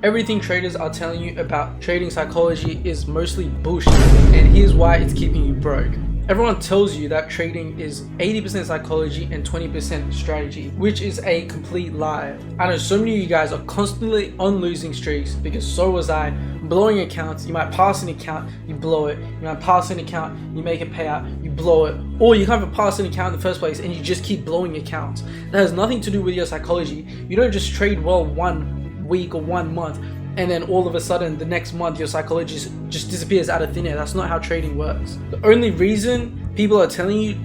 Everything traders are telling you about trading psychology is mostly bullshit, and here's why it's keeping you broke. Everyone tells you that trading is 80% psychology and 20% strategy, which is a complete lie. I know so many of you guys are constantly on losing streaks, because so was I. Blowing accounts, you might pass an account, you blow it. You might pass an account, you make a payout, you blow it. Or you can't even pass an account in the first place and you just keep blowing accounts. That has nothing to do with your psychology. You don't just trade well 1 week or 1 month and then all of a sudden the next month your psychology just disappears out of thin air. That's not how trading works. The only reason people are telling you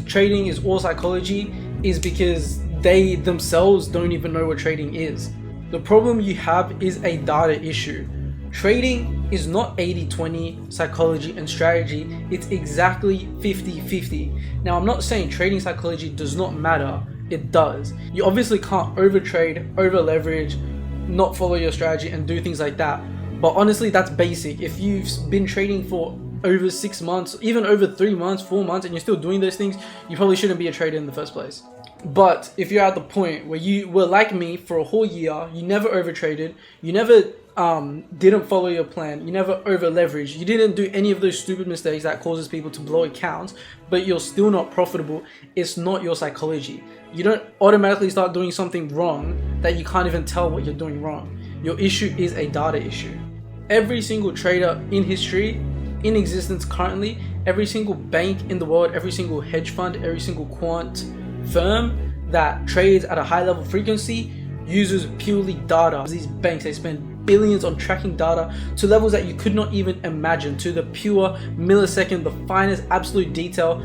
trading is all psychology is because they themselves don't even know what trading is. The problem you have is a data issue. Trading is not 80-20 psychology and strategy, it's exactly 50-50. Now, I'm not saying trading psychology does not matter, it does. You obviously can't overtrade, over leverage, not follow your strategy and do things like that. But honestly, that's basic. If you've been trading for over 6 months, even over 3 months, 4 months, and you're still doing those things, you probably shouldn't be a trader in the first place. But if you're at the point where you were like me for a whole year, you never overtraded, you never didn't follow your plan, you never over leveraged, you didn't do any of those stupid mistakes that causes people to blow accounts, but you're still not profitable, it's not your psychology. You don't automatically start doing something wrong that you can't even tell what you're doing wrong. Your issue is a data issue. Every single trader in history, in existence currently, every single bank in the world, every single hedge fund, every single quant firm that trades at a high level frequency uses purely data. These banks, they spend billions on tracking data to levels that you could not even imagine, to the pure millisecond, the finest absolute detail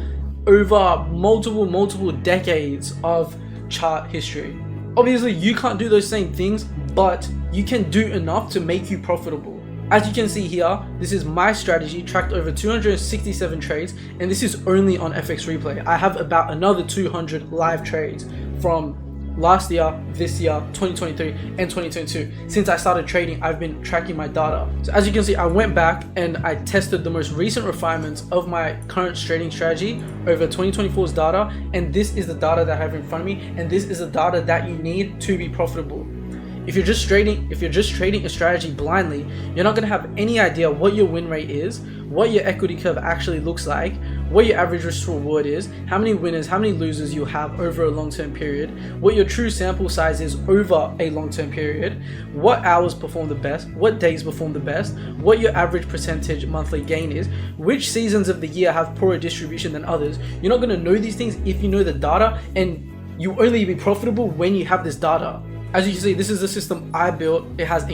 over multiple decades of chart history. Obviously, you can't do those same things, but you can do enough to make you profitable. As you can see here, this is my strategy tracked over 267 trades, and this is only on FX Replay. I have about another 200 live trades from last year, this year, 2023 and 2022. Since I started trading, I've been tracking my data. So as you can see, I went back and I tested the most recent refinements of my current trading strategy over 2024's data, and this is the data that I have in front of me, and this is the data that you need to be profitable. If you're just trading a strategy blindly, you're not going to have any idea what your win rate is, what your equity curve actually looks like, what your average risk to reward is, how many winners, how many losers you'll have over a long-term period, what your true sample size is over a long-term period, what hours perform the best, what days perform the best, what your average percentage monthly gain is, which seasons of the year have poorer distribution than others. You're not going to know these things if you know the data, and you only be profitable when you have this data. As you can see, this is the system I built. It has